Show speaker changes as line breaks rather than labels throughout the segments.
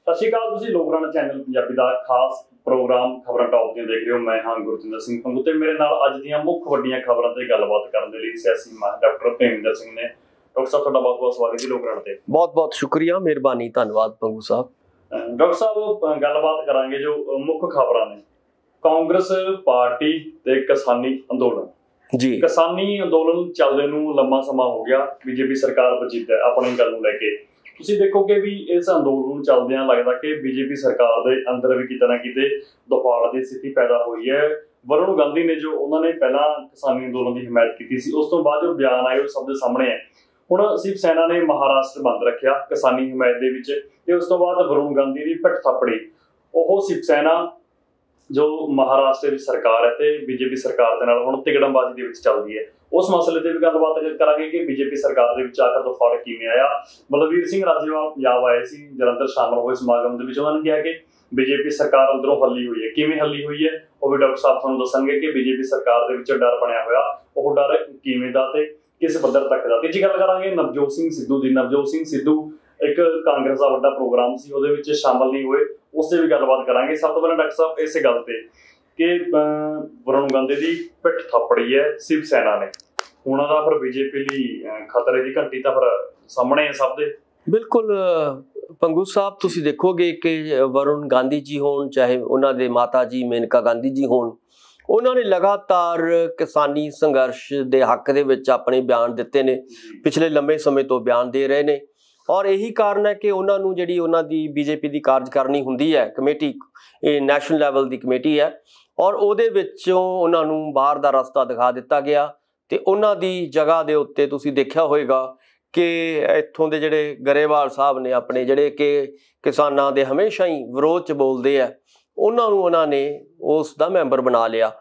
ਸਤਿ ਸ਼੍ਰੀ ਅਕਾਲ। ਤੁਸੀਂ ਲੋਕਰਾਣਾ ਚੈਨਲ ਪੰਜਾਬੀ ਦਾ ਖਾਸ ਪ੍ਰੋਗਰਾਮ ਖਬਰਾਂ ਟੌਪ ਦੀਆਂ ਦੇਖ ਰਹੇ ਹੋ। ਮੈਂ ਹਾਂ ਗੁਰਜਿੰਦਰ ਸਿੰਘ ਪੰਗੂ ਤੇ ਮੇਰੇ ਨਾਲ ਅੱਜ ਦੀਆਂ ਮੁੱਖ ਵੱਡੀਆਂ ਖਬਰਾਂ ਤੇ ਗੱਲਬਾਤ ਕਰਨ ਦੇ ਲਈ ਸਿਆਸੀ ਮਾਹਿਰ ਡਾਕਟਰ ਭੇਮਿੰਦਰ ਸਿੰਘ ਨੇ। ਡਾਕਟਰ ਸਾਹਿਬ ਤੁਹਾਡਾ ਬਹੁਤ ਬਹੁਤ ਸਵਾਗਤ ਹੈ ਲੋਕਰਾਣਾ ਤੇ।
ਬਹੁਤ ਬਹੁਤ ਸ਼ੁਕਰੀਆ, ਮਿਹਰਬਾਨੀ, ਧੰਨਵਾਦ ਪੰਗੂ ਸਾਹਿਬ।
ਡਾਕਟਰ ਸਾਹਿਬ ਗੱਲਬਾਤ ਕਰਾਂਗੇ ਜੋ ਮੁੱਖ ਖਬਰਾਂ ਨੇ। ਕਾਂਗਰਸ ਪਾਰਟੀ ਤੇ ਕਿਸਾਨੀ ਅੰਦੋਲਨ
ਜੀ।
ਕਿਸਾਨੀ ਅੰਦੋਲਨ ਚੱਲਦੇ ਨੂੰ ਲੰਮਾ ਸਮਾਂ ਹੋ ਗਿਆ। ਬੀਜੇਪੀ ਸਰਕਾਰ ਵਜੀਦ ਹੈ ਆਪਣੀ ਗੱਲ ਨੂੰ ਲੈ ਕੇ। ਤੁਸੀਂ ਦੇਖੋਗੇ ਵੀ ਇਸ ਅੰਦੋਲਨ ਨੂੰ ਚੱਲਦਿਆਂ ਲੱਗਦਾ ਕਿ ਬੀਜੇਪੀ ਸਰਕਾਰ ਦੇ ਅੰਦਰ ਵੀ ਕਿਤੇ ਨਾ ਕਿਤੇ ਦਫਾੜ ਦੀ ਸਥਿਤੀ ਪੈਦਾ ਹੋਈ ਹੈ। ਵਰੁਣ ਗਾਂਧੀ ਨੇ ਜੋ ਉਹਨਾਂ ਨੇ ਪਹਿਲਾਂ ਕਿਸਾਨੀ ਅੰਦੋਲਨ ਦੀ ਹਮਾਇਤ ਕੀਤੀ ਸੀ, ਉਸ ਤੋਂ ਬਾਅਦ ਜੋ ਬਿਆਨ ਆਏ ਉਹ ਸਭ ਦੇ ਸਾਹਮਣੇ ਹੈ। ਹੁਣ ਸ਼ਿਵ ਸੈਨਾ ਨੇ ਮਹਾਰਾਸ਼ਟਰ ਬੰਦ ਰੱਖਿਆ ਕਿਸਾਨੀ ਹਮਾਇਤ ਦੇ ਵਿੱਚ, ਤੇ ਉਸ ਤੋਂ ਬਾਅਦ ਵਰੁਣ ਗਾਂਧੀ ਦੀ ਪਿੱਠ ਥੱਪੜੀ। ਉਹ ਸ਼ਿਵ ਸੈਨਾ ਜੋ ਮਹਾਰਾਸ਼ਟਰ ਦੀ ਸਰਕਾਰ ਹੈ ਤੇ ਬੀਜੇਪੀ ਸਰਕਾਰ ਦੇ ਨਾਲ ਹੁਣ ਤਿਗੜਮਬਾਜ਼ੀ ਦੇ ਵਿੱਚ ਚੱਲਦੀ ਹੈ। ਉਸ ਮਸਲੇ ਤੇ ਵੀ ਗੱਲਬਾਤ ਕਰਾਂਗੇ ਕਿ ਬੀਜੇਪੀ ਸਰਕਾਰ ਦੇ ਵਿੱਚ ਆਖਰ ਦਫਾੜ ਕਿਵੇਂ ਆਇਆ। ਬਲਵੀਰ ਸਿੰਘ ਰਾਜੇਵਾਲ ਪੰਜਾਬ ਆਏ ਸੀ, ਜਲੰਧਰ ਸ਼ਾਮਲ ਹੋਏ ਸਮਾਗਮ ਦੇ ਵਿੱਚ। ਉਹਨਾਂ ਨੇ ਕਿਹਾ ਕਿ ਬੀਜੇਪੀ ਸਰਕਾਰ ਅੰਦਰੋਂ ਹੱਲੀ ਹੋਈ ਹੈ। ਕਿਵੇਂ ਹੱਲੀ ਹੋਈ ਹੈ ਉਹ ਵੀ ਡਾਕਟਰ ਸਾਹਿਬ ਤੁਹਾਨੂੰ ਦੱਸਣਗੇ ਕਿ ਬੀਜੇਪੀ ਸਰਕਾਰ ਦੇ ਵਿੱਚ ਡਰ ਬਣਿਆ ਹੋਇਆ, ਉਹ ਡਰ ਕਿਵੇਂ ਦਾ ਤੇ ਕਿਸ ਪੱਧਰ ਤੱਕ ਦਾ। ਤੀਜੀ ਗੱਲ ਕਰਾਂਗੇ ਨਵਜੋਤ ਸਿੰਘ ਸਿੱਧੂ ਦੀ। ਨਵਜੋਤ ਸਿੰਘ ਸਿੱਧੂ ਇੱਕ ਕਾਂਗਰਸ ਦਾ ਵੱਡਾ ਪ੍ਰੋਗਰਾਮ ਸੀ, ਉਹਦੇ ਵਿੱਚ ਸ਼ਾਮਲ ਨਹੀਂ ਹੋਏ, ਉਸ ਤੇ ਵੀ ਗੱਲਬਾਤ ਕਰਾਂਗੇ। ਸਭ ਤੋਂ ਪਹਿਲਾਂ ਡਾਕਟਰ ਸਾਹਿਬ ਇਸੇ ਗੱਲ ਤੇ ਕਿ ਵਰੁਣ ਗਾਂਧੀ ਦੀ ਪਿੱਠ ਥੱਪੜੀ ਹੈ ਸ਼ਿਵ ਸੈਨਾ ਨੇ, ਉਹਨਾਂ ਦਾ ਫਿਰ ਬੀਜੇਪੀ ਲਈ ਖਤਰੇ ਦੀ ਘੰਟੀ ਤਾਂ ਫਿਰ ਸਾਹਮਣੇ ਹੈ ਸਭ ਦੇ।
ਬਿਲਕੁਲ ਪੰਗੂ ਸਾਹਿਬ, ਤੁਸੀਂ ਦੇਖੋਗੇ ਕਿ ਵਰੁਣ ਗਾਂਧੀ ਜੀ ਹੋਣ, ਚਾਹੇ ਉਹਨਾਂ ਦੇ ਮਾਤਾ ਜੀ ਮੇਨਕਾ ਗਾਂਧੀ ਜੀ ਹੋਣ, ਉਹਨਾਂ ਨੇ ਲਗਾਤਾਰ ਕਿਸਾਨੀ ਸੰਘਰਸ਼ ਦੇ ਹੱਕ ਦੇ ਵਿੱਚ ਆਪਣੇ ਬਿਆਨ ਦਿੱਤੇ ਨੇ। ਪਿਛਲੇ ਲੰਬੇ ਸਮੇਂ ਤੋਂ ਬਿਆਨ ਦੇ ਰਹੇ ਨੇ, ਔਰ ਇਹੀ ਕਾਰਨ ਹੈ ਕਿ ਉਹਨਾਂ ਨੂੰ ਜਿਹੜੀ ਉਹਨਾਂ ਦੀ ਬੀਜੇਪੀ ਦੀ ਕਾਰਜਕਾਰਨੀ ਹੁੰਦੀ ਹੈ ਕਮੇਟੀ, ਇਹ ਨੈਸ਼ਨਲ ਲੈਵਲ ਦੀ ਕਮੇਟੀ ਹੈ, ਔਰ ਉਹਦੇ ਵਿੱਚੋਂ ਉਹਨਾਂ ਨੂੰ ਬਾਹਰ ਦਾ ਰਸਤਾ ਦਿਖਾ ਦਿੱਤਾ ਗਿਆ। ਤੇ ਉਹਨਾਂ ਦੀ ਜਗ੍ਹਾ ਦੇ ਉੱਤੇ ਤੁਸੀਂ ਦੇਖਿਆ ਹੋਵੇਗਾ ਕਿ ਇੱਥੋਂ ਦੇ ਜਿਹੜੇ ਗਰੇਵਾਲ ਸਾਹਿਬ ਨੇ, ਆਪਣੇ ਜਿਹੜੇ ਕਿ ਕਿਸਾਨਾਂ ਦੇ ਹਮੇਸ਼ਾ ਹੀ ਵਿਰੋਧ 'ਚ ਬੋਲਦੇ ਆ, ਉਹਨਾਂ ਨੂੰ ਉਹਨਾਂ ਨੇ ਉਸ ਦਾ ਮੈਂਬਰ ਬਣਾ ਲਿਆ।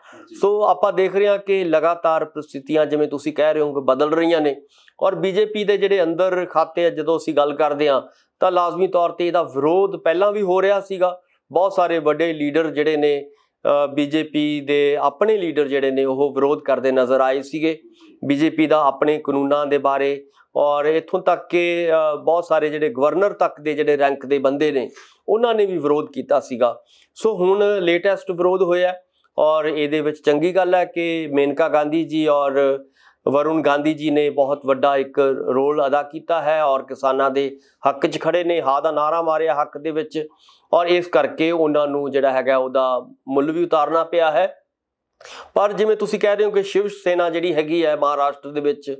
ਸੋ ਆਪਾਂ ਦੇਖ ਰਹੇ ਹਾਂ ਕਿ ਲਗਾਤਾਰ ਪ੍ਰਸਥਿਤੀਆਂ ਜਿਵੇਂ ਤੁਸੀਂ ਕਹਿ ਰਹੇ ਹੋ ਕਿ ਬਦਲ ਰਹੀਆਂ ਨੇ, ਔਰ ਬੀਜੇਪੀ ਦੇ ਜਿਹੜੇ ਅੰਦਰ ਖਾਤੇ ਆ, ਜਦੋਂ ਅਸੀਂ ਗੱਲ ਕਰਦੇ ਹਾਂ ਤਾਂ ਲਾਜ਼ਮੀ ਤੌਰ ਤੇ ਇਹਦਾ ਵਿਰੋਧ ਪਹਿਲਾਂ ਵੀ ਹੋ ਰਿਹਾ ਸੀਗਾ। ਬਹੁਤ ਸਾਰੇ ਵੱਡੇ ਲੀਡਰ ਜਿਹੜੇ ਨੇ ਬੀਜੇਪੀ ਦੇ, ਆਪਣੇ ਲੀਡਰ ਜਿਹੜੇ ਨੇ ਉਹ ਵਿਰੋਧ ਕਰਦੇ ਨਜ਼ਰ ਆਏ ਸੀਗੇ ਬੀਜੇਪੀ ਦਾ ਆਪਣੇ ਕਾਨੂੰਨਾਂ ਦੇ ਬਾਰੇ, ਔਰ ਇੱਥੋਂ ਤੱਕ ਕਿ ਬਹੁਤ ਸਾਰੇ ਜਿਹੜੇ ਗਵਰਨਰ ਤੱਕ ਦੇ ਜਿਹੜੇ ਰੈਂਕ ਦੇ ਬੰਦੇ ਨੇ ਉਹਨਾਂ ਨੇ ਵੀ ਵਿਰੋਧ ਕੀਤਾ ਸੀਗਾ। ਸੋ ਹੁਣ ਲੇਟੈਸਟ ਵਿਰੋਧ ਹੋਇਆ, ਔਰ ਇਹਦੇ ਵਿੱਚ ਚੰਗੀ ਗੱਲ ਹੈ ਕਿ ਮੇਨਕਾ ਗਾਂਧੀ ਜੀ ਔਰ ਵਰੁਣ ਗਾਂਧੀ ਜੀ ਨੇ ਬਹੁਤ ਵੱਡਾ ਇੱਕ ਰੋਲ ਅਦਾ ਕੀਤਾ ਹੈ, ਔਰ ਕਿਸਾਨਾਂ ਦੇ ਹੱਕ 'ਚ ਖੜੇ ਨੇ, ਹਾਂ ਦਾ ਨਾਅਰਾ ਮਾਰਿਆ ਹੱਕ ਦੇ ਵਿੱਚ, ਔਰ ਇਸ ਕਰਕੇ ਉਹਨਾਂ ਨੂੰ ਜਿਹੜਾ ਹੈਗਾ ਉਹਦਾ ਮੁੱਲ ਵੀ ਉਤਾਰਨਾ ਪਿਆ ਹੈ। ਪਰ ਜਿਵੇਂ ਤੁਸੀਂ ਕਹਿ ਰਹੇ ਹੋ ਕਿ ਸ਼ਿਵ ਸੈਨਾ ਜਿਹੜੀ ਹੈਗੀ ਹੈ ਮਹਾਰਾਸ਼ਟਰ ਦੇ ਵਿੱਚ,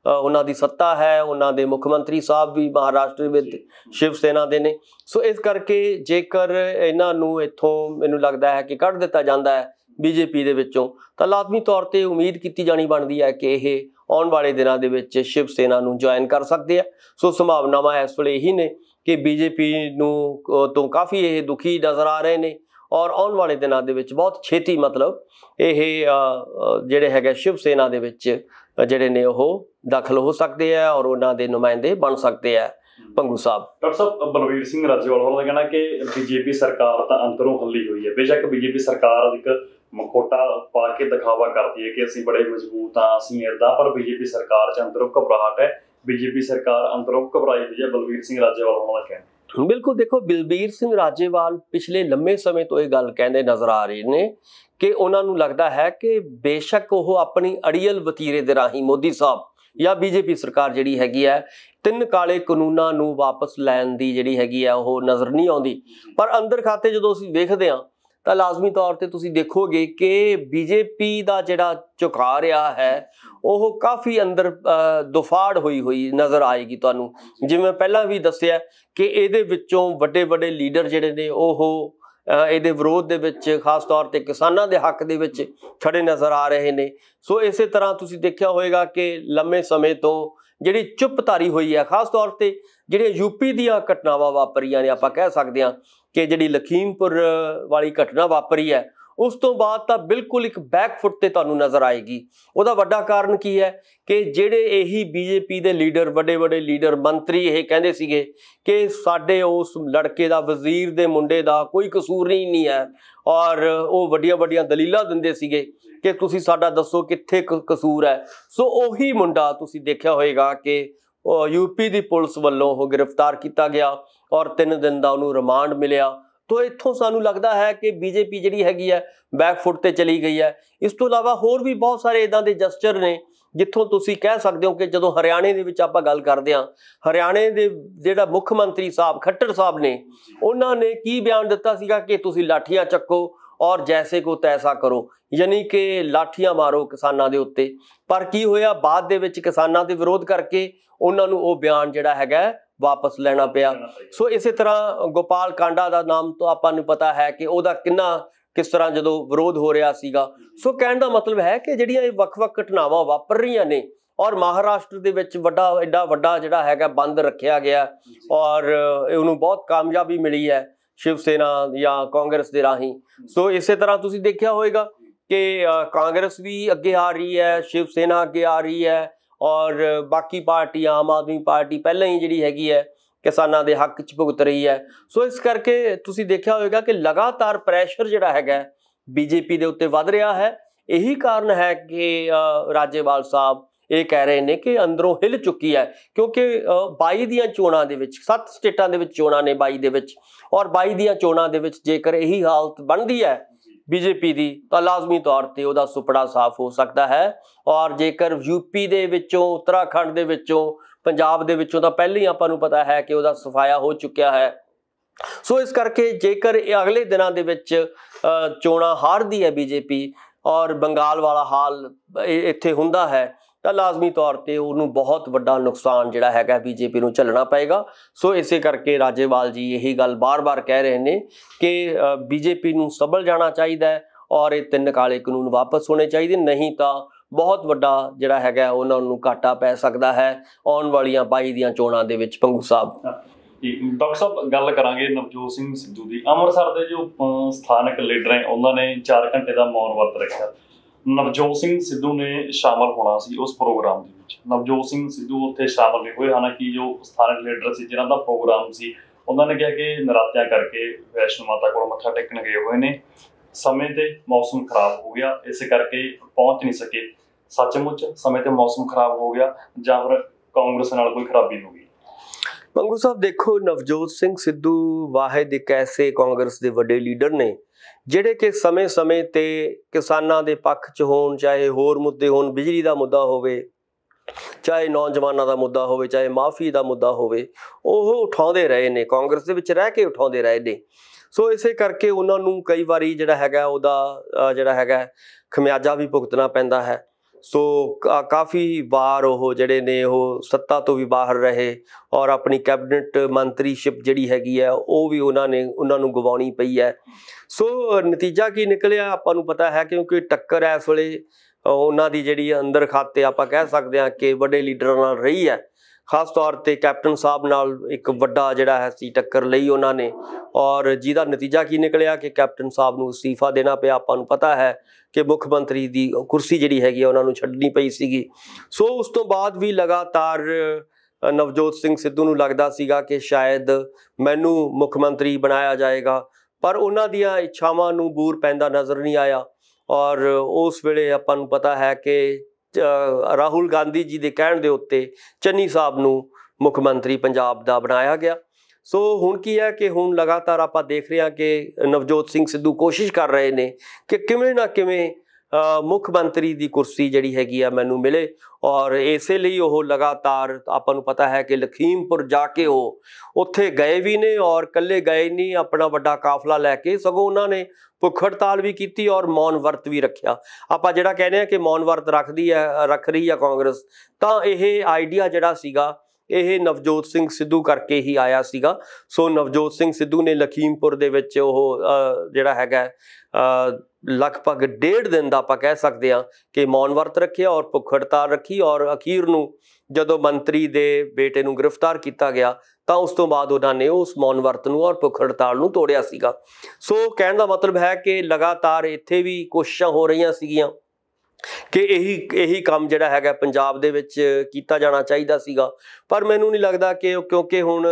ਉਹਨਾਂ ਦੀ ਸੱਤਾ ਹੈ, ਉਹਨਾਂ ਦੇ ਮੁੱਖ ਮੰਤਰੀ ਸਾਹਿਬ ਵੀ ਮਹਾਰਾਸ਼ਟਰ ਵਿੱਚ ਸ਼ਿਵ ਸੈਨਾ ਦੇ ਨੇ। ਸੋ ਇਸ ਕਰਕੇ ਜੇਕਰ ਇਹਨਾਂ ਨੂੰ ਇੱਥੋਂ ਮੈਨੂੰ ਲੱਗਦਾ ਹੈ ਕਿ ਕੱਢ ਦਿੱਤਾ ਜਾਂਦਾ ਹੈ ਬੀਜੇਪੀ ਦੇ ਵਿੱਚੋਂ, ਤਾਂ ਲਾਜ਼ਮੀ ਤੌਰ ਤੇ ਉਮੀਦ ਕੀਤੀ ਜਾਣੀ ਬਣਦੀ ਹੈ ਕਿ ਇਹ ਆਉਣ ਵਾਲੇ ਦਿਨਾਂ ਦੇ ਵਿੱਚ ਸ਼ਿਵ ਸੈਨਾ ਨੂੰ ਜੁਆਇਨ ਕਰ ਸਕਦੇ ਆ। ਸੋ ਸੰਭਾਵਨਾਵਾਂ ਇਸ ਵੇਲੇ ਇਹੀ ਨੇ ਕਿ ਬੀਜੇਪੀ ਨੂੰ ਤੋਂ ਕਾਫੀ ਇਹ ਦੁਖੀ ਨਜ਼ਰ ਆ ਰਹੇ ਨੇ, ਔਰ ਆਉਣ ਵਾਲੇ ਦਿਨਾਂ ਦੇ ਵਿੱਚ ਬਹੁਤ ਛੇਤੀ ਮਤਲਬ ਇਹ ਜਿਹੜੇ ਹੈਗੇ ਸ਼ਿਵ ਸੈਨਾ ਦੇ ਵਿੱਚ ਜਿਹੜੇ ਨੇ ਉਹ ਦਾਖਲ ਹੋ ਸਕਦੇ ਆ, ਔਰ ਉਹਨਾਂ ਦੇ ਨੁਮਾਇੰਦੇ ਬਣ ਸਕਦੇ ਆ। ਪੰਗੂ ਸਾਹਿਬ,
ਡਾਕਟਰ ਸਾਹਿਬ ਬਲਵੀਰ ਸਿੰਘ ਰਾਜੇਵਾਲ ਹੋਰਾਂ ਦਾ ਕਹਿਣਾ ਕਿ ਬੀਜੇਪੀ ਸਰਕਾਰ ਤਾਂ ਅੰਦਰੋਂ ਹੱਲੀ ਹੋਈ ਹੈ। ਬੇਸ਼ੱਕ ਬੀਜੇਪੀ ਸਰਕਾਰ ਇੱਕ ਮਖੌਟਾ ਪਾ ਕੇ ਦਿਖਾਵਾ ਕਰਦੀ ਹੈ ਕਿ ਅਸੀਂ ਬੜੇ ਮਜ਼ਬੂਤ ਹਾਂ, ਅਸੀਂ ਏਦਾਂ, ਪਰ ਬੀਜੇਪੀ ਸਰਕਾਰ 'ਚ ਅੰਦਰੋਂ ਘਬਰਾਹਟ ਹੈ, ਬੀਜੇਪੀ ਸਰਕਾਰ ਅੰਦਰੋਂ ਘਬਰਾਈ ਹੋਈ ਹੈ। ਬਲਵੀਰ ਸਿੰਘ ਰਾਜੇਵਾਲ ਹੋਰਾਂ ਦਾ ਕਹਿਣਾ।
ਬਿਲਕੁਲ, ਦੇਖੋ ਬਲਬੀਰ ਸਿੰਘ ਰਾਜੇਵਾਲ ਪਿਛਲੇ ਲੰਮੇ ਸਮੇਂ ਤੋਂ ਇਹ ਗੱਲ ਕਹਿੰਦੇ ਨਜ਼ਰ ਆ ਰਹੇ ਨੇ ਕਿ ਉਹਨਾਂ ਨੂੰ ਲੱਗਦਾ ਹੈ ਕਿ ਬੇਸ਼ੱਕ ਉਹ ਆਪਣੀ ਅੜੀਅਲ ਵਤੀਰੇ ਦੇ ਰਾਹੀਂ ਮੋਦੀ ਸਾਹਿਬ ਜਾਂ ਬੀਜੇਪੀ ਸਰਕਾਰ ਜਿਹੜੀ ਹੈਗੀ ਹੈ 3 ਕਾਲੇ ਕਾਨੂੰਨਾਂ ਨੂੰ ਵਾਪਸ ਲੈਣ ਦੀ ਜਿਹੜੀ ਹੈਗੀ ਆ ਉਹ ਨਜ਼ਰ ਨਹੀਂ ਆਉਂਦੀ, ਪਰ ਅੰਦਰ ਖਾਤੇ ਜਦੋਂ ਅਸੀਂ ਵੇਖਦੇ ਹਾਂ ਤਾਂ ਲਾਜ਼ਮੀ ਤੌਰ ਤੇ ਤੁਸੀਂ ਦੇਖੋਗੇ ਕਿ ਬੀਜੇਪੀ ਦਾ ਜਿਹੜਾ ਝੁਕਾਅ ਰਿਹਾ ਹੈ ਉਹ ਕਾਫੀ ਅੰਦਰ ਦੁਫਾੜ ਹੋਈ ਨਜ਼ਰ ਆਏਗੀ ਤੁਹਾਨੂੰ। ਜਿਵੇਂ ਪਹਿਲਾਂ ਵੀ ਦੱਸਿਆ ਕਿ ਇਹਦੇ ਵਿੱਚੋਂ ਵੱਡੇ ਵੱਡੇ ਲੀਡਰ ਜਿਹੜੇ ਨੇ ਉਹ ਇਹਦੇ ਵਿਰੋਧ ਦੇ ਵਿੱਚ, ਖਾਸ ਤੌਰ ਤੇ ਕਿਸਾਨਾਂ ਦੇ ਹੱਕ ਦੇ ਵਿੱਚ ਖੜੇ ਨਜ਼ਰ ਆ ਰਹੇ ਨੇ। ਸੋ ਇਸੇ ਤਰ੍ਹਾਂ ਤੁਸੀਂ ਦੇਖਿਆ ਹੋਵੇਗਾ ਕਿ ਲੰਮੇ ਸਮੇਂ ਤੋਂ ਜਿਹੜੀ ਚੁੱਪਧਾਰੀ ਹੋਈ ਹੈ, ਖਾਸ ਤੌਰ ਤੇ ਜਿਹੜੀਆਂ ਯੂਪੀ ਦੀਆਂ ਘਟਨਾਵਾਂ ਵਾਪਰੀਆਂ ਨੇ, ਆਪਾਂ ਕਹਿ ਸਕਦੇ ਹਾਂ ਕਿ ਜਿਹੜੀ ਲਖੀਮਪੁਰ ਵਾਲੀ ਘਟਨਾ ਵਾਪਰੀ ਹੈ, ਉਸ ਤੋਂ ਬਾਅਦ ਤਾਂ ਬਿਲਕੁਲ ਇੱਕ ਬੈਕਫੁੱਟ ਤੇ ਤੁਹਾਨੂੰ ਨਜ਼ਰ ਆਏਗੀ। ਉਹਦਾ ਵੱਡਾ ਕਾਰਨ ਕੀ ਹੈ ਕਿ ਜਿਹੜੇ ਇਹੀ ਬੀਜੇਪੀ ਦੇ ਲੀਡਰ, ਵੱਡੇ ਵੱਡੇ ਲੀਡਰ, ਮੰਤਰੀ ਇਹ ਕਹਿੰਦੇ ਸੀਗੇ ਕਿ ਸਾਡੇ ਉਸ ਲੜਕੇ ਦਾ, ਵਜ਼ੀਰ ਦੇ ਮੁੰਡੇ ਦਾ ਕੋਈ ਕਸੂਰ ਨਹੀਂ ਹੈ, ਔਰ ਉਹ ਵੱਡੀਆਂ ਵੱਡੀਆਂ ਦਲੀਲਾਂ ਦਿੰਦੇ ਸੀਗੇ ਕਿ ਤੁਸੀਂ ਸਾਡਾ ਦੱਸੋ ਕਿੱਥੇ ਕਸੂਰ ਹੈ। ਸੋ ਉਹੀ ਮੁੰਡਾ ਤੁਸੀਂ ਦੇਖਿਆ ਹੋਏਗਾ ਕਿ ਯੂਪੀ ਦੀ ਪੁਲਿਸ ਵੱਲੋਂ ਉਹ ਗ੍ਰਿਫਤਾਰ ਕੀਤਾ ਗਿਆ, ਔਰ 3 ਦਿਨ ਦਾ ਉਹਨੂੰ ਰਿਮਾਂਡ ਮਿਲਿਆ। तो इत्थों सानू लगता है कि बीजेपी जिहड़ी हैगी है बैकफुट ते चली गई है। इस तो इलावा होर भी बहुत सारे इदां दे जस्चर ने जिथों तुसीं कह सकते हो कि जदों हरियाणे दे विच आपां गल करदे हां, हरियाणे दे जिहड़ा मुख मंत्री साहब खट्टर साहब ने उन्हां ने की बयान दित्ता सीगा कि तुसीं लाठियां चक्को और जैसे को तैसा करो, यानी कि लाठियां मारो किसानां दे उत्ते। पर की होया, बाद दे विच किसानां दे विरोध करके उन्हां नूं ओह बयान जिहड़ा हैगा वापस लेना पिया। सो इस तरह गोपाल कांडा का नाम तो आपां नूं पता है कि ओहदा किस तरह जो विरोध हो रहा सीगा। सो कहने का मतलब है कि जिहड़ियां वख-वख घटनावां वापर रहीआं ने और महाराष्ट्र दे विच वड्डा एडा वड्डा जिहड़ा हैगा बंद रखिया गया और उहनूं बहुत कामयाबी मिली है शिव सेना या कांग्रेस दे राही। सो इस तरह तुसीं देखिया होएगा कि कांग्रेस भी अगे आ रही है, शिव सेना अगे आ रही है और बाकी पार्टी आम आदमी पार्टी पहले ही जिहड़ी हैगी है किसानां दे हक च भुगत रही है। सो इस करके तुसीं देखिया होएगा कि लगातार प्रैशर जिहड़ा हैगा बीजेपी दे उत्ते वध रहा है। यही कारण है कि राजेवाल साहब ये कह रहे हैं कि अंदरों हिल चुकी है, क्योंकि 22 दियां चोणां दे विच 7 स्टेटां दे विच चोणां ने 22 दे विच, और 22 दियां चोणां दे विच जेकर यही हालत बनदी है बीजेपी दी तो लाजमी तौर पर वह सुपड़ा साफ हो सकता है। और जेकर यूपी दे विचों, उत्तराखंड दे विचों, पंजाब दे विचों तो पहले ही आपां नूं पता है कि वह सफाया हो चुकिया है। सो इस करके जेकर अगले दिनों दे विच चोणां हारदी है बीजेपी और बंगाल वाला हाल इत्थे हुंदा है तो लाजमी तौर पर उन्होंने बहुत वड्डा नुकसान जिहड़ा हैगा बीजेपी नूं झल्लना पएगा। सो इसे करके राजेवाल जी यही गल बार बार कह रहे हैं कि बीजेपी नूं संभल जाना चाहिए और ये 3 काले कानून वापस होने चाहिए, नहीं तो बहुत वड्डा जिहड़ा हैगा उन्हां नूं घाटा पै सकदा है आउण वालीआं 22 दियां चोणां दे विच। पंगू साहब
डॉक्टर साहब गल करांगे नवजोत सिंह सिद्धू दी। ਅੰਮ੍ਰਿਤਸਰ ਦੇ जो स्थानक लीडर हैं उन्होंने 4 घंटे का मौन वर्त रखा। नवजोत सिंह सिद्धू ने शामिल होना सी उस प्रोग्राम दे विच। नवजोत सिंह सिद्धू उत्थे शामिल नहीं हुए, हालांकि जो स्थानक लीडर सी जिन्हां दा प्रोग्राम सी उन्होंने कहा कि नरात्यां करके वैष्णो माता कोल मत्था टेकण गए हुए ने, समय ते मौसम खराब हो गया इस करके पहुंच नहीं सके। सचमुच समय ते मौसम खराब हो गया जां फिर कांग्रेस नाल कोई खराबी हो गई?
पंगू साहब देखो, नवजोत सिंह सिद्धू वाहिद एक ऐसे कांग्रेस के वड्डे लीडर ने ਜਿਹੜੇ कि समय समय ते किसानां दे पक्ष च होण, चाहे होर मुद्दे होण, बिजली का मुद्दा होवे, चाहे नौजवानों का मुद्दा होवे, चाहे माफी का मुद्दा होवे, ਉਹ उठाउंदे रहे ने, कांग्रेस दे विच रह के उठाउंदे रहे ने। सो इसे करके उन्हां नूं कई वारी जिहड़ा हैगा उहदा जिहड़ा हैगा खमियाजा भी भुगतना पैंदा है। सो काफ़ी बार वो जिहड़े ने वो सत्ता तो भी बाहर रहे और अपनी कैबिनेट मंत्रीशिप जिहड़ी हैगी है वो भी उन्हां नूं गवाउणी पई है। सो नतीजा की निकलिया आपां नूं पता है, क्योंकि टक्कर इस वेले उन्हां दी जिहड़ी अंदर खाते आपां कह सकते हैं कि वड्डे लीडरां नाल रही है। खास तौर पर कैप्टन साहब नाल एक वड्डा जिहड़ा है सी टक्कर लई उन्होंने, और जिहदा नतीजा की निकलिया कि कैप्टन साहब नूं इस्तीफा देना पिया। आपां नूं पता है कि मुख मंत्री की कुर्सी जिहड़ी हैगी है उन्होंने छड्डनी पई सीगी। सो उस तो बाद भी लगातार नवजोत सिंह सिद्धू नूं लगदा सीगा कि शायद मैनू मुख मंत्री बनाया जाएगा, पर उन्हां दियां इच्छावां नूं बूर पैंदा नज़र नहीं आया। और उस वेले आपां नूं पता है कि राहुल गांधी जी के कहण दे उत्ते चन्नी साहब नूं मुख मंत्री पंजाब दा बनाया गया। सो हुण की है कि हुण लगातार आपां देख रहे हैं कि नवजोत सिंह सिद्धू कोशिश कर रहे हैं कि किवें ना किवें मुख मंत्री की कुर्सी जिहड़ी हैगी आ मैनूं मिले, और इसे लिए वो लगातार आपां नूं पता है कि लखीमपुर जाके वो उत्थे गए भी ने और कल्ले गए नहीं, अपना वड्डा काफला लैके, सगों उन्होंने भुख हड़ताल भी की और मौन वर्त भी रखा। आपां जिहड़ा कहने हैं कि मौन वर्त रख रही है कांग्रेस, तो यह आइडिया जिहड़ा सीगा यह नवजोत सिंह सिद्धू करके ही आया सीगा। सो नवजोत सिंह सिद्धू ने लखीमपुर दे विच जिहड़ा हैगा लगभग 1.5 दिन का आपां कह सकते हैं कि मौन वर्त रखे और भुख हड़ताल रखी, और अखीर नूं जदों मंत्री दे बेटे नूं गिरफ्तार किया गया तो उस तो बाद उन्होंने उस मौन वर्त नूं और भुख हड़ताल नूं तोड़िया सीगा। सो कहण दा मतलब है कि लगातार इत्थे भी कोशिशां हो रही सीगियां कि यही काम जिहड़ा हैगा पंजाब दे विच कीता जाना चाहिदा सीगा, पर मैनूं नहीं लगदा कि क्योंकि हुण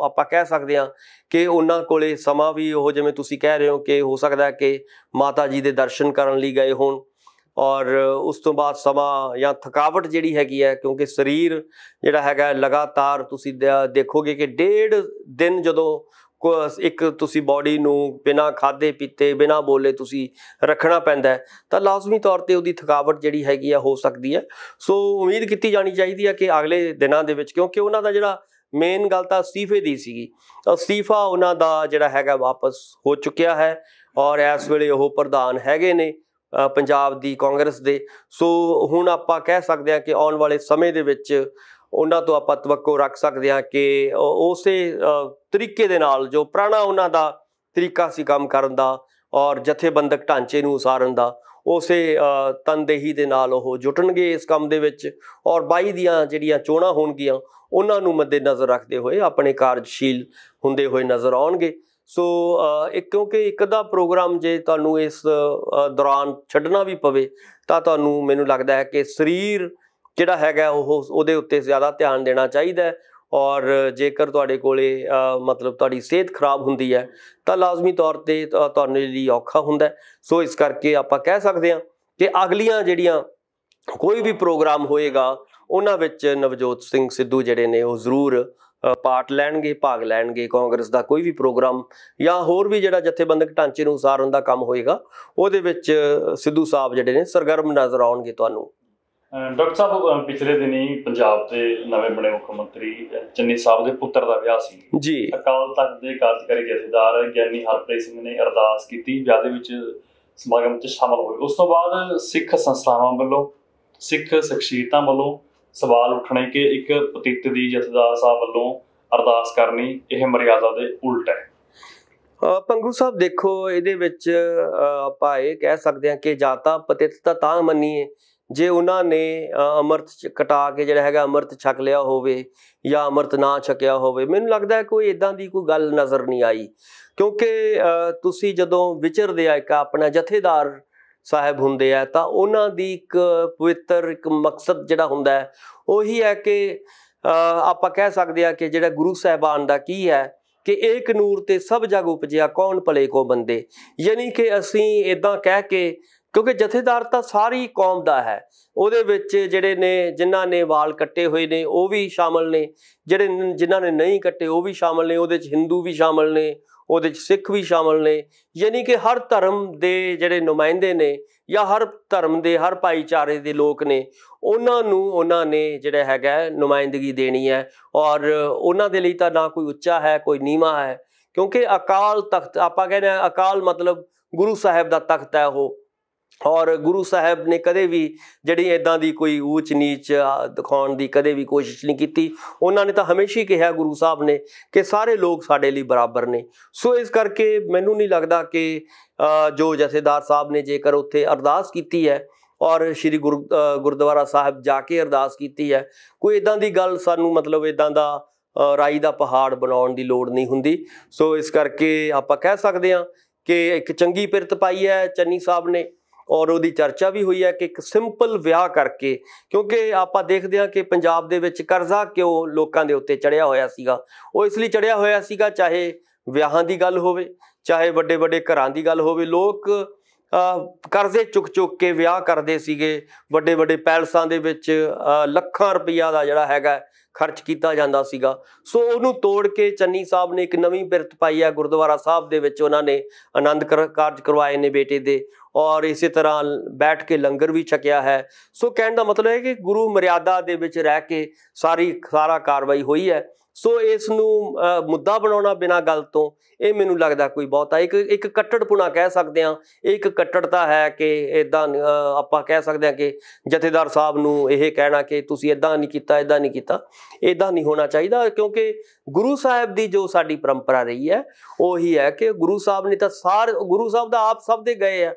आपां कह सकते हैं कि उन्हां कोले समा भी वो जिवें तुसीं कह रहे हो कि हो सकदा है कि माता जी दे दर्शन करन लई गए होण ਔਰ ਉਸ ਤੋਂ ਬਾਅਦ ਸਮਾਂ ਜਾਂ ਥਕਾਵਟ ਜਿਹੜੀ ਹੈਗੀ ਹੈ, ਕਿਉਂਕਿ ਸਰੀਰ ਜਿਹੜਾ ਹੈਗਾ ਲਗਾਤਾਰ ਤੁਸੀਂ ਦੇਖੋਗੇ ਕਿ 1.5 ਦਿਨ ਜਦੋਂ ਇੱਕ ਤੁਸੀਂ ਬਾਡੀ ਨੂੰ ਬਿਨਾਂ ਖਾਧੇ ਪੀਤੇ ਬਿਨਾਂ ਬੋਲੇ ਤੁਸੀਂ ਰੱਖਣਾ ਪੈਂਦਾ ਤਾਂ ਲਾਜ਼ਮੀ ਤੌਰ ਤੇ ਉਹਦੀ ਥਕਾਵਟ ਜਿਹੜੀ ਹੈਗੀ ਆ ਹੋ ਸਕਦੀ ਹੈ। ਸੋ ਉਮੀਦ ਕੀਤੀ ਜਾਣੀ ਚਾਹੀਦੀ ਹੈ ਕਿ ਅਗਲੇ ਦਿਨਾਂ ਦੇ ਵਿੱਚ, ਕਿਉਂਕਿ ਉਹਨਾਂ ਦਾ ਜਿਹੜਾ ਮੇਨ ਗੱਲ ਤਾਂ ਅਸਤੀਫੇ ਦੀ ਸੀਗੀ, ਅਸਤੀਫਾ ਉਹਨਾਂ ਦਾ ਜਿਹੜਾ ਹੈਗਾ ਵਾਪਸ ਹੋ ਚੁੱਕਿਆ ਹੈ ਔਰ ਇਸ ਵੇਲੇ ਉਹ ਪ੍ਰਧਾਨ ਹੈਗੇ ਨੇ ਪੰਜਾਬ ਦੀ ਕਾਂਗਰਸ ਦੇ। ਸੋ ਹੁਣ ਆਪਾਂ ਕਹਿ ਸਕਦੇ ਹਾਂ ਕਿ ਆਉਣ ਵਾਲੇ ਸਮੇਂ ਦੇ ਵਿੱਚ ਉਹਨਾਂ ਤੋਂ ਆਪਾਂ ਤਵੱਕੋ ਰੱਖ ਸਕਦੇ ਹਾਂ ਕਿ ਉਸੇ ਤਰੀਕੇ ਦੇ ਨਾਲ ਜੋ ਪੁਰਾਣਾ ਉਹਨਾਂ ਦਾ ਤਰੀਕਾ ਸੀ ਕੰਮ ਕਰਨ ਦਾ ਔਰ ਜਥੇਬੰਦਕ ਢਾਂਚੇ ਨੂੰ ਉਸਾਰਨ ਦਾ, ਉਸੇ ਤਨਦੇਹੀ ਦੇ ਨਾਲ ਉਹ ਜੁਟਣਗੇ ਇਸ ਕੰਮ ਦੇ ਵਿੱਚ ਔਰ 22 ਦੀਆਂ ਜਿਹੜੀਆਂ ਚੋਣਾਂ ਹੋਣਗੀਆਂ ਉਹਨਾਂ ਨੂੰ ਮੱਦੇਨਜ਼ਰ ਰੱਖਦੇ ਹੋਏ ਆਪਣੇ ਕਾਰਜਸ਼ੀਲ ਹੁੰਦੇ ਹੋਏ ਨਜ਼ਰ ਆਉਣਗੇ। ਸੋ ਕਿਉਂਕਿ ਇੱਕ ਦਾ ਪ੍ਰੋਗਰਾਮ ਜੇ ਤੁਹਾਨੂੰ ਇਸ ਦੌਰਾਨ ਛੱਡਣਾ ਵੀ ਪਵੇ ਤਾਂ ਤੁਹਾਨੂੰ, ਮੈਨੂੰ ਲੱਗਦਾ ਹੈ ਕਿ ਸਰੀਰ ਜਿਹੜਾ ਹੈਗਾ ਉਹਦੇ ਉੱਤੇ ਜ਼ਿਆਦਾ ਧਿਆਨ ਦੇਣਾ ਚਾਹੀਦਾ ਹੈ ਔਰ ਜੇਕਰ ਤੁਹਾਡੇ ਕੋਲੇ ਮਤਲਬ ਤੁਹਾਡੀ ਸਿਹਤ ਖਰਾਬ ਹੁੰਦੀ ਹੈ ਤਾਂ ਲਾਜ਼ਮੀ ਤੌਰ ਤੇ ਤੁਹਾਡੇ ਲਈ ਔਖਾ ਹੁੰਦਾ। ਸੋ ਇਸ ਕਰਕੇ ਆਪਾਂ ਕਹਿ ਸਕਦੇ ਹਾਂ ਕਿ ਅਗਲੀਆਂ ਜਿਹੜੀਆਂ ਕੋਈ ਵੀ ਪ੍ਰੋਗਰਾਮ ਹੋਏਗਾ ਉਹਨਾਂ ਵਿੱਚ ਨਵਜੋਤ ਸਿੰਘ ਸਿੱਧੂ ਜਿਹੜੇ ਨੇ ਉਹ ਜ਼ਰੂਰ ਪਾਰਟ ਲੈਣਗੇ, ਭਾਗ ਲੈਣਗੇ। ਕਾਂਗਰਸ ਦਾ ਕੋਈ ਵੀ ਪ੍ਰੋਗਰਾਮ ਜਾਂ ਹੋਰ ਵੀ ਜਿਹੜਾ ਜਥੇਬੰਦਕ ਢਾਂਚੇ ਨੂੰ ਉਸਾਰਨ ਦਾ ਕੰਮ ਹੋਏਗਾ ਉਹਦੇ ਵਿੱਚ ਸਿੱਧੂ ਸਾਹਿਬ ਜਿਹੜੇ ਨੇ ਸਰਗਰਮ ਨਜ਼ਰ ਆਉਣਗੇ ਤੁਹਾਨੂੰ।
ਡਾਕਟਰ ਸਾਹਿਬ, ਪਿਛਲੇ ਦਿਨੀ ਪੰਜਾਬ ਦੇ ਨਵੇਂ ਬਣੇ ਮੁੱਖ ਮੰਤਰੀ ਚੰਨੀ ਸਾਹਿਬ ਦੇ ਪੁੱਤਰ ਦਾ ਵਿਆਹ ਸੀ ਜੀ। ਅਕਾਲ ਤਖਤ ਦੇ ਕਾਰਜਕਾਰੀ ਜਥੇਦਾਰ ਗਿਆਨੀ ਹਰਪ੍ਰੀਤ ਸਿੰਘ ਨੇ ਅਰਦਾਸ ਕੀਤੀ, ਵਿਆਹ ਦੇ ਵਿੱਚ ਸਮਾਗਮ 'ਚ ਸ਼ਾਮਲ ਹੋਏ। ਉਸ ਤੋਂ ਬਾਅਦ ਸਿੱਖ ਸੰਸਥਾਵਾਂ ਵੱਲੋਂ, ਸਿੱਖ ਸ਼ਖਸੀਅਤਾਂ ਵੱਲੋਂ ਸਵਾਲ ਉੱਠਣੇ ਕਿ ਇੱਕ ਪਤਿਤ ਦੀ ਜਥੇਦਾਰ ਸਾਹਿਬ ਵੱਲੋਂ ਅਰਦਾਸ ਕਰਨੀ ਇਹ ਮਰਿਆਦਾ ਦੇ ਉਲਟ ਹੈ।
ਪੰਗੂ ਸਾਹਿਬ ਦੇਖੋ, ਇਹਦੇ ਵਿੱਚ ਆਪਾਂ ਇਹ ਕਹਿ ਸਕਦੇ ਹਾਂ ਕਿ ਜਾਂ ਤਾਂ ਪਤਿਤਤਾ ਤਾਂ ਮੰਨੀਏ ਜੇ ਉਹਨਾਂ ਨੇ ਅੰਮ੍ਰਿਤ ਕਟਾ ਕੇ ਜਿਹੜਾ ਹੈਗਾ ਅੰਮ੍ਰਿਤ ਛਕ ਲਿਆ ਹੋਵੇ ਜਾਂ ਅੰਮ੍ਰਿਤ ਨਾ ਛਕਿਆ ਹੋਵੇ। ਮੈਨੂੰ ਲੱਗਦਾ ਹੈ ਕੋਈ ਇੱਦਾਂ ਦੀ ਕੋਈ ਗੱਲ ਨਜ਼ਰ ਨਹੀਂ ਆਈ, ਕਿਉਂਕਿ ਤੁਸੀਂ ਜਦੋਂ ਵਿਚਰਦੇ ਆ ਇੱਕ ਆਪਣਾ ਜਥੇਦਾਰ ਸਾਹਿਬ ਹੁੰਦੇ ਆ ਤਾਂ ਉਹਨਾਂ ਦੀ ਇੱਕ ਪਵਿੱਤਰ ਇੱਕ ਮਕਸਦ ਜਿਹੜਾ ਹੁੰਦਾ ਹੈ ਉਹੀ ਹੈ ਕਿ ਆਪਾਂ ਕਹਿ ਸਕਦੇ ਹਾਂ ਕਿ ਜਿਹੜਾ ਗੁਰੂ ਸਾਹਿਬਾਨ ਦਾ ਕੀ ਹੈ ਕਿ ਏਕ ਨੂਰ ਤੇ ਸਭ ਜਗ ਉਪਜਿਆ ਕੌਣ ਭਲੇ ਕੋ ਬੰਦੇ, ਯਾਨੀ ਕਿ ਅਸੀਂ ਇੱਦਾਂ ਕਹਿ ਕੇ, ਕਿਉਂਕਿ ਜਥੇਦਾਰ ਤਾਂ ਸਾਰੀ ਕੌਮ ਦਾ ਹੈ, ਉਹਦੇ ਵਿੱਚ ਜਿਹੜੇ ਨੇ ਜਿਨ੍ਹਾਂ ਨੇ ਵਾਲ ਕੱਟੇ ਹੋਏ ਨੇ ਉਹ ਵੀ ਸ਼ਾਮਲ ਨੇ, ਜਿਨ੍ਹਾਂ ਨੇ ਨਹੀਂ ਕੱਟੇ ਉਹ ਵੀ ਸ਼ਾਮਲ ਨੇ, ਉਹਦੇ 'ਚ ਹਿੰਦੂ ਵੀ ਸ਼ਾਮਲ ਨੇ, ਉਹਦੇ 'ਚ ਸਿੱਖ ਵੀ ਸ਼ਾਮਲ ਨੇ, ਯਾਨੀ ਕਿ ਹਰ ਧਰਮ ਦੇ ਜਿਹੜੇ ਨੁਮਾਇੰਦੇ ਨੇ ਜਾਂ ਹਰ ਧਰਮ ਦੇ ਹਰ ਭਾਈਚਾਰੇ ਦੇ ਲੋਕ ਨੇ ਉਹਨਾਂ ਨੂੰ ਉਹਨਾਂ ਨੇ ਜਿਹੜਾ ਹੈਗਾ ਨੁਮਾਇੰਦਗੀ ਦੇਣੀ ਹੈ ਔਰ ਉਹਨਾਂ ਦੇ ਲਈ ਤਾਂ ਨਾ ਕੋਈ ਉੱਚਾ ਹੈ ਕੋਈ ਨੀਵਾਂ ਹੈ, ਕਿਉਂਕਿ ਅਕਾਲ ਤਖਤ ਆਪਾਂ ਕਹਿੰਦੇ ਹਾਂ, ਅਕਾਲ ਮਤਲਬ ਗੁਰੂ ਸਾਹਿਬ ਦਾ ਤਖਤ ਹੈ ਉਹ, ਔਰ ਗੁਰੂ ਸਾਹਿਬ ਨੇ ਕਦੇ ਵੀ ਜਿਹੜੀ ਇੱਦਾਂ ਦੀ ਕੋਈ ਊਚ ਨੀਚ ਦਿਖਾਉਣ ਦੀ ਕਦੇ ਵੀ ਕੋਸ਼ਿਸ਼ ਨਹੀਂ ਕੀਤੀ। ਉਹਨਾਂ ਨੇ ਤਾਂ ਹਮੇਸ਼ਾ ਹੀ ਕਿਹਾ, ਗੁਰੂ ਸਾਹਿਬ ਨੇ, ਕਿ ਸਾਰੇ ਲੋਕ ਸਾਡੇ ਲਈ ਬਰਾਬਰ ਨੇ। ਸੋ ਇਸ ਕਰਕੇ ਮੈਨੂੰ ਨਹੀਂ ਲੱਗਦਾ ਕਿ ਜੋ ਜਥੇਦਾਰ ਸਾਹਿਬ ਨੇ ਜੇਕਰ ਉੱਥੇ ਅਰਦਾਸ ਕੀਤੀ ਹੈ ਔਰ ਸ਼੍ਰੀ ਗੁਰਦੁਆਰਾ ਸਾਹਿਬ ਜਾ ਕੇ ਅਰਦਾਸ ਕੀਤੀ ਹੈ, ਕੋਈ ਇੱਦਾਂ ਦੀ ਗੱਲ ਸਾਨੂੰ ਮਤਲਬ ਇੱਦਾਂ ਦਾ ਰਾਈ ਦਾ ਪਹਾੜ ਬਣਾਉਣ ਦੀ ਲੋੜ ਨਹੀਂ ਹੁੰਦੀ। ਸੋ ਇਸ ਕਰਕੇ ਆਪਾਂ ਕਹਿ ਸਕਦੇ ਹਾਂ ਕਿ ਇੱਕ ਚੰਗੀ ਪਿਰਤ ਪਾਈ ਹੈ ਚੰਨੀ ਸਾਹਿਬ ਨੇ ਔਰ ਉਹਦੀ ਚਰਚਾ ਵੀ ਹੋਈ ਹੈ ਕਿ ਇੱਕ ਸਿੰਪਲ ਵਿਆਹ ਕਰਕੇ, ਕਿਉਂਕਿ ਆਪਾਂ ਦੇਖਦੇ ਹਾਂ ਕਿ ਪੰਜਾਬ ਦੇ ਵਿੱਚ ਕਰਜ਼ਾ ਕਿਉਂ ਲੋਕਾਂ ਦੇ ਉੱਤੇ ਚੜਿਆ ਹੋਇਆ ਸੀਗਾ, ਉਹ ਇਸ ਲਈ ਚੜਿਆ ਹੋਇਆ ਸੀਗਾ ਚਾਹੇ ਵਿਆਹਾਂ ਦੀ ਗੱਲ ਹੋਵੇ ਚਾਹੇ ਵੱਡੇ ਵੱਡੇ ਘਰਾਂ ਦੀ ਗੱਲ ਹੋਵੇ, ਲੋਕ ਕਰਜ਼ੇ ਚੁੱਕ ਕੇ ਵਿਆਹ ਕਰਦੇ ਸੀਗੇ, ਵੱਡੇ ਵੱਡੇ ਪੈਲਸਾਂ ਦੇ ਵਿੱਚ ਲੱਖਾਂ ਰੁਪਈਆ ਦਾ ਜਿਹੜਾ ਹੈਗਾ ਖਰਚ ਕੀਤਾ ਜਾਂਦਾ ਸੀਗਾ। ਸੋ ਉਹਨੂੰ ਤੋੜ ਕੇ ਚੰਨੀ ਸਾਹਿਬ ਨੇ ਇੱਕ ਨਵੀਂ ਬਿਰਤ ਪਾਈ ਹੈ, ਗੁਰਦੁਆਰਾ ਸਾਹਿਬ ਦੇ ਵਿੱਚ ਉਹਨਾਂ ਨੇ ਆਨੰਦ ਕਾਰਜ ਕਰਵਾਏ ਨੇ ਬੇਟੇ ਦੇ ਔਰ ਇਸੇ ਤਰ੍ਹਾਂ ਬੈਠ ਕੇ ਲੰਗਰ ਵੀ ਛਕਿਆ ਹੈ। ਸੋ ਕਹਿਣ ਦਾ ਮਤਲਬ ਹੈ ਕਿ ਗੁਰੂ ਮਰਿਆਦਾ ਦੇ ਵਿੱਚ ਰਹਿ ਕੇ ਸਾਰਾ ਕਾਰਵਾਈ ਹੋਈ ਹੈ। ਸੋ ਇਸ ਨੂੰ ਮੁੱਦਾ ਬਣਾਉਣਾ ਬਿਨਾਂ ਗੱਲ ਤੋਂ ਇਹ ਮੈਨੂੰ ਲੱਗਦਾ ਕੋਈ ਬਹੁਤਾ ਇੱਕ ਕੱਟੜਪੁਣਾ ਕਹਿ ਸਕਦੇ ਹਾਂ, ਇਹ ਇੱਕ ਕੱਟੜਤਾ ਹੈ ਕਿ ਇੱਦਾਂ ਆਪਾਂ ਕਹਿ ਸਕਦੇ ਹਾਂ ਕਿ ਜਥੇਦਾਰ ਸਾਹਿਬ ਨੂੰ ਇਹ ਕਹਿਣਾ ਕਿ ਤੁਸੀਂ ਇੱਦਾਂ ਨਹੀਂ ਕੀਤਾ, ਇੱਦਾਂ ਨਹੀਂ ਕੀਤਾ, ਇੱਦਾਂ ਨਹੀਂ ਹੋਣਾ ਚਾਹੀਦਾ। ਕਿਉਂਕਿ ਗੁਰੂ ਸਾਹਿਬ ਦੀ ਜੋ ਸਾਡੀ ਪਰੰਪਰਾ ਰਹੀ ਹੈ ਉਹੀ ਹੈ ਕਿ ਗੁਰੂ ਸਾਹਿਬ ਨੇ ਤਾਂ ਗੁਰੂ ਸਾਹਿਬ ਦਾ ਆਪ ਸਭ ਦੇ ਗਏ ਆ,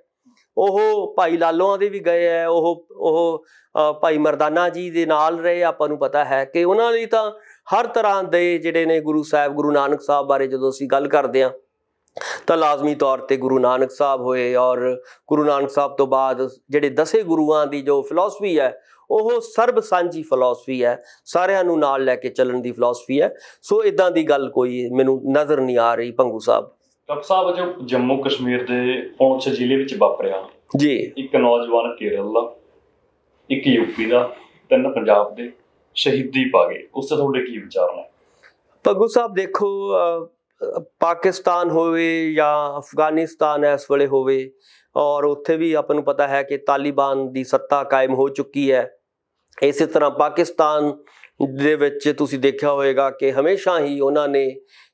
ਉਹ ਭਾਈ ਲਾਲੋਆਂ ਦੇ ਵੀ ਗਏ ਹੈ, ਉਹ ਭਾਈ ਮਰਦਾਨਾ ਜੀ ਦੇ ਨਾਲ ਰਹੇ। ਆਪਾਂ ਨੂੰ ਪਤਾ ਹੈ ਕਿ ਉਹਨਾਂ ਲਈ ਤਾਂ ਹਰ ਤਰ੍ਹਾਂ ਦੇ ਜਿਹੜੇ ਨੇ ਗੁਰੂ ਸਾਹਿਬ, ਗੁਰੂ ਨਾਨਕ ਸਾਹਿਬ ਬਾਰੇ ਜਦੋਂ ਅਸੀਂ ਗੱਲ ਕਰਦੇ ਹਾਂ ਤਾਂ ਲਾਜ਼ਮੀ ਤੌਰ ਤੇ ਗੁਰੂ ਨਾਨਕ ਸਾਹਿਬ ਹੋਏ ਔਰ ਗੁਰੂ ਨਾਨਕ ਸਾਹਿਬ ਤੋਂ ਬਾਅਦ ਜਿਹੜੇ 10 ਗੁਰੂਆਂ ਦੀ ਜੋ ਫਿਲਾਸਫੀ ਹੈ ਉਹ ਸਰਬ ਸਾਂਝੀ ਫਿਲਾਸਫੀ ਹੈ, ਸਾਰਿਆਂ ਨੂੰ ਨਾਲ ਲੈ ਕੇ ਚੱਲਣ ਦੀ ਫਿਲਾਸਫੀ ਹੈ। ਸੋ ਇੱਦਾਂ ਦੀ ਗੱਲ ਕੋਈ ਮੈਨੂੰ ਨਜ਼ਰ ਨਹੀਂ ਆ ਰਹੀ। ਭੰਗੂ ਸਾਹਿਬ,
ਡਾਕਟਰ ਸਾਹਿਬ, ਜੋ ਜੰਮੂ ਕਸ਼ਮੀਰ ਦੇ ਪੁੰਛ ਜ਼ਿਲ੍ਹੇ ਵਿੱਚ ਵਾਪਰਿਆ
ਜੀ।
ਇੱਕ ਨੌਜਵਾਨ ਕੇਰਲ ਦਾ, ਇੱਕ ਯੂਪੀ ਦਾ, 3 ਪੰਜਾਬ ਦੇ ਸ਼ਹੀਦੀ ਪਾ ਗਏ, ਉਸ ਤੇ ਤੁਹਾਡੇ ਕੀ ਵਿਚਾਰ ਨੇ?
ਭੰਗੂ ਸਾਹਿਬ ਦੇਖੋ, ਪਾਕਿਸਤਾਨ ਹੋਵੇ ਜਾਂ ਅਫਗਾਨਿਸਤਾਨ ਇਸ ਵੇਲੇ ਹੋਵੇ, ਔਰ ਉੱਥੇ ਵੀ ਆਪਾਂ ਨੂੰ ਪਤਾ ਹੈ ਕਿ ਤਾਲਿਬਾਨ ਦੀ ਸੱਤਾ ਕਾਇਮ ਹੋ ਚੁੱਕੀ ਹੈ। ਇਸੇ ਤਰ੍ਹਾਂ ਪਾਕਿਸਤਾਨ ਦੇ ਵਿੱਚ ਤੁਸੀਂ ਦੇਖਿਆ ਹੋਵੇਗਾ ਕਿ ਹਮੇਸ਼ਾ ਹੀ ਉਹਨਾਂ ਨੇ,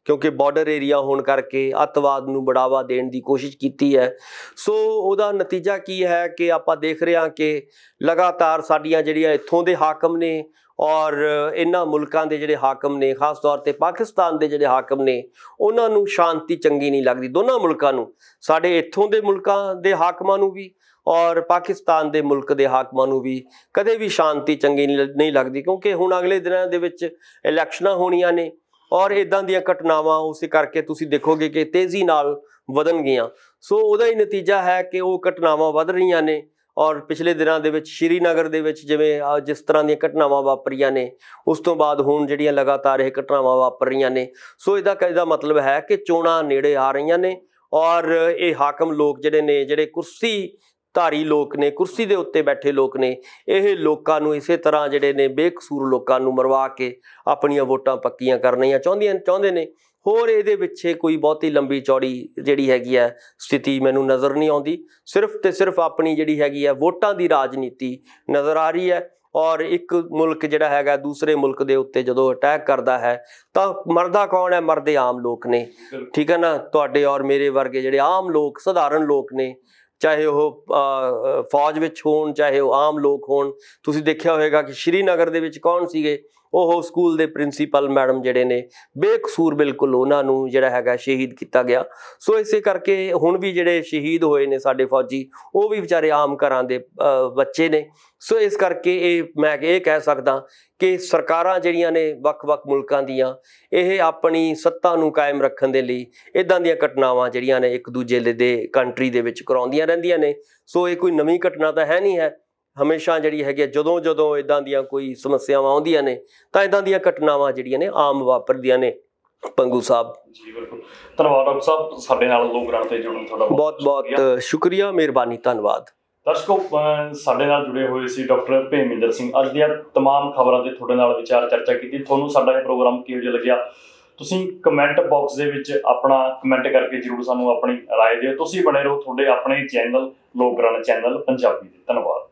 ਕਿਉਂਕਿ ਬਾਰਡਰ ਏਰੀਆ ਹੋਣ ਕਰਕੇ, ਅੱਤਵਾਦ ਨੂੰ ਬੜਾਵਾ ਦੇਣ ਦੀ ਕੋਸ਼ਿਸ਼ ਕੀਤੀ ਹੈ। ਸੋ ਉਹਦਾ ਨਤੀਜਾ ਕੀ ਹੈ ਕਿ ਆਪਾਂ ਦੇਖ ਰਹੇ ਹਾਂ ਕਿ ਲਗਾਤਾਰ ਸਾਡੀਆਂ ਜਿਹੜੀਆਂ ਇੱਥੋਂ ਦੇ ਹਾਕਮ ਨੇ ਔਰ ਇਹਨਾਂ ਮੁਲਕਾਂ ਦੇ ਜਿਹੜੇ ਹਾਕਮ ਨੇ, ਖਾਸ ਤੌਰ ਤੇ ਪਾਕਿਸਤਾਨ ਦੇ ਜਿਹੜੇ ਹਾਕਮ ਨੇ, ਉਹਨਾਂ ਨੂੰ ਸ਼ਾਂਤੀ ਚੰਗੀ ਨਹੀਂ ਲੱਗਦੀ। ਦੋਨਾਂ ਮੁਲਕਾਂ ਨੂੰ, ਸਾਡੇ ਇੱਥੋਂ ਦੇ ਮੁਲਕਾਂ ਦੇ ਹਾਕਮਾਂ ਨੂੰ ਵੀ ਔਰ ਪਾਕਿਸਤਾਨ ਦੇ ਮੁਲਕ ਦੇ ਹਾਕਮਾਂ ਨੂੰ ਵੀ ਕਦੇ ਵੀ ਸ਼ਾਂਤੀ ਚੰਗੀ ਨਹੀਂ ਲੱਗਦੀ, ਕਿਉਂਕਿ ਹੁਣ ਅਗਲੇ ਦਿਨਾਂ ਦੇ ਵਿੱਚ ਇਲੈਕਸ਼ਨਾਂ ਹੋਣੀਆਂ ਨੇ ਔਰ ਇਦਾਂ ਦੀਆਂ ਘਟਨਾਵਾਂ ਉਸੇ ਕਰਕੇ ਤੁਸੀਂ ਦੇਖੋਗੇ ਕਿ ਤੇਜ਼ੀ ਨਾਲ ਵਧਣਗੀਆਂ। ਸੋ ਉਹਦਾ ਹੀ ਨਤੀਜਾ ਹੈ ਕਿ ਉਹ ਘਟਨਾਵਾਂ ਵੱਧ ਰਹੀਆਂ ਨੇ। ਔਰ ਪਿਛਲੇ ਦਿਨਾਂ ਦੇ ਵਿੱਚ ਸ਼੍ਰੀਨਗਰ ਦੇ ਵਿੱਚ ਜਿਵੇਂ ਜਿਸ ਤਰ੍ਹਾਂ ਦੀਆਂ ਘਟਨਾਵਾਂ ਵਾਪਰੀਆਂ ਨੇ, ਉਸ ਤੋਂ ਬਾਅਦ ਹੁਣ ਜਿਹੜੀਆਂ ਲਗਾਤਾਰ ਇਹ ਘਟਨਾਵਾਂ ਵਾਪਰ ਰਹੀਆਂ ਨੇ। ਸੋ ਇਹਦਾ ਮਤਲਬ ਹੈ ਕਿ ਚੋਣਾਂ ਨੇੜੇ ਆ ਰਹੀਆਂ ਨੇ ਔਰ ਇਹ ਹਾਕਮ ਲੋਕ ਜਿਹੜੇ ਨੇ, ਜਿਹੜੇ ਕੁਰਸੀ ਧਾਰੀ ਲੋਕ ਨੇ, ਕੁਰਸੀ ਦੇ ਉੱਤੇ ਬੈਠੇ ਲੋਕ ਨੇ, ਇਹ ਲੋਕਾਂ ਨੂੰ ਇਸੇ ਤਰ੍ਹਾਂ ਜਿਹੜੇ ਨੇ ਬੇਕਸੂਰ ਲੋਕਾਂ ਨੂੰ ਮਰਵਾ ਕੇ ਆਪਣੀਆਂ ਵੋਟਾਂ ਪੱਕੀਆਂ ਕਰਨੀਆਂ ਚਾਹੁੰਦੇ ਨੇ। ਹੋਰ ਇਹਦੇ ਪਿੱਛੇ ਕੋਈ ਬਹੁਤੀ ਲੰਬੀ ਚੌੜੀ ਜਿਹੜੀ ਹੈਗੀ ਹੈ ਸਥਿਤੀ ਮੈਨੂੰ ਨਜ਼ਰ ਨਹੀਂ ਆਉਂਦੀ। ਸਿਰਫ ਤੇ ਸਿਰਫ ਆਪਣੀ ਜਿਹੜੀ ਹੈਗੀ ਹੈ ਵੋਟਾਂ ਦੀ ਰਾਜਨੀਤੀ ਨਜ਼ਰ ਆ ਰਹੀ ਹੈ। ਔਰ ਇੱਕ ਮੁਲਕ ਜਿਹੜਾ ਹੈਗਾ ਦੂਸਰੇ ਮੁਲਕ ਦੇ ਉੱਤੇ ਜਦੋਂ ਅਟੈਕ ਕਰਦਾ ਹੈ ਤਾਂ ਮਰਦਾ ਕੌਣ ਹੈ? ਮਰਦੇ ਆਮ ਲੋਕ ਨੇ, ਠੀਕ ਹੈ ਨਾ। ਤੁਹਾਡੇ ਔਰ ਮੇਰੇ ਵਰਗੇ ਜਿਹੜੇ ਆਮ ਲੋਕ, ਸਧਾਰਨ ਲੋਕ ਨੇ, ਚਾਹੇ ਉਹ ਫੌਜ ਵਿੱਚ ਹੋਣ, ਚਾਹੇ ਉਹ ਆਮ ਲੋਕ ਹੋਣ। ਤੁਸੀਂ ਦੇਖਿਆ ਹੋਵੇਗਾ ਕਿ ਸ਼੍ਰੀਨਗਰ ਦੇ ਵਿੱਚ ਕੌਣ ਸੀਗੇ? ਉਹ ਸਕੂਲ ਦੇ ਪ੍ਰਿੰਸੀਪਲ ਮੈਡਮ ਜਿਹੜੇ ਨੇ, ਬੇਕਸੂਰ ਬਿਲਕੁਲ, ਉਹਨਾਂ ਨੂੰ ਜਿਹੜਾ ਹੈਗਾ ਸ਼ਹੀਦ ਕੀਤਾ ਗਿਆ। ਸੋ ਇਸੇ ਕਰਕੇ ਹੁਣ ਵੀ ਜਿਹੜੇ ਸ਼ਹੀਦ ਹੋਏ ਨੇ ਸਾਡੇ ਫੌਜੀ, ਉਹ ਵੀ ਵਿਚਾਰੇ ਆਮ ਘਰਾਂ ਦੇ ਬੱਚੇ ਨੇ। ਸੋ ਇਸ ਕਰਕੇ ਮੈਂ ਇਹ ਕਹਿ ਸਕਦਾ ਕਿ ਸਰਕਾਰਾਂ ਜਿਹੜੀਆਂ ਨੇ ਵੱਖ-ਵੱਖ ਮੁਲਕਾਂ ਦੀਆਂ, ਇਹ ਆਪਣੀ ਸੱਤਾ ਨੂੰ ਕਾਇਮ ਰੱਖਣ ਦੇ ਲਈ ਇੱਦਾਂ ਦੀਆਂ ਘਟਨਾਵਾਂ ਜਿਹੜੀਆਂ ਨੇ ਇੱਕ ਦੂਜੇ ਦੇ ਕੰਟਰੀ ਦੇ ਵਿੱਚ ਕਰਾਉਂਦੀਆਂ ਰਹਿੰਦੀਆਂ ਨੇ। ਸੋ ਇਹ ਕੋਈ ਨਵੀਂ ਘਟਨਾ ਤਾਂ ਹੈ ਨਹੀਂ ਹੈ। ਹਮੇਸ਼ਾ ਜਿਹੜੀ ਹੈਗੀ ਜਦੋਂ ਇੱਦਾਂ ਦੀਆਂ ਕੋਈ ਸਮੱਸਿਆਵਾਂ ਆਉਂਦੀਆਂ ਨੇ ਤਾਂ ਇੱਦਾਂ ਦੀਆਂ ਘਟਨਾਵਾਂ ਜਿਹੜੀਆਂ ਨੇ ਆਮ ਵਾਪਰਦੀਆਂ ਨੇ। ਪੰਗੂ ਸਾਹਿਬ
ਜੀ ਬਿਲਕੁਲ, ਧੰਨਵਾਦ ਡਾਕਟਰ ਸਾਹਿਬ, ਸਾਡੇ ਨਾਲ ਲੋਕਰਾਣ ਤੇ ਜੁੜਨ ਤੁਹਾਡਾ
ਬਹੁਤ ਸ਼ੁਕਰੀਆ, ਮਿਹਰਬਾਨੀ, ਧੰਨਵਾਦ।
ਦਰਸ਼ਕੋ, ਸਾਡੇ ਨਾਲ ਜੁੜੇ ਹੋਏ ਸੀ ਡਾਕਟਰ ਭੇਮਿੰਦਰ ਸਿੰਘ। ਅੱਜ ਦੀਆਂ ਤਮਾਮ ਖਬਰਾਂ ਤੇ ਤੁਹਾਡੇ ਨਾਲ ਵਿਚਾਰ ਚਰਚਾ ਕੀਤੀ। ਤੁਹਾਨੂੰ ਸਾਡਾ ਇਹ ਪ੍ਰੋਗਰਾਮ ਕਿਹੋ ਜਿਹਾ ਲੱਗਿਆ, ਤੁਸੀਂ ਕਮੈਂਟ ਬਾਕਸ ਦੇ ਵਿੱਚ ਆਪਣਾ ਕਮੈਂਟ ਕਰਕੇ ਜ਼ਰੂਰ ਸਾਨੂੰ ਆਪਣੀ ਰਾਏ ਦਿਓ। ਤੁਸੀਂ ਬਣੇ ਰਹੋ ਤੁਹਾਡੇ ਆਪਣੇ ਚੈਨਲ ਲੋਕਰਾਣ ਚੈਨਲ ਪੰਜਾਬੀ ਦੇ। ਧੰਨਵਾਦ।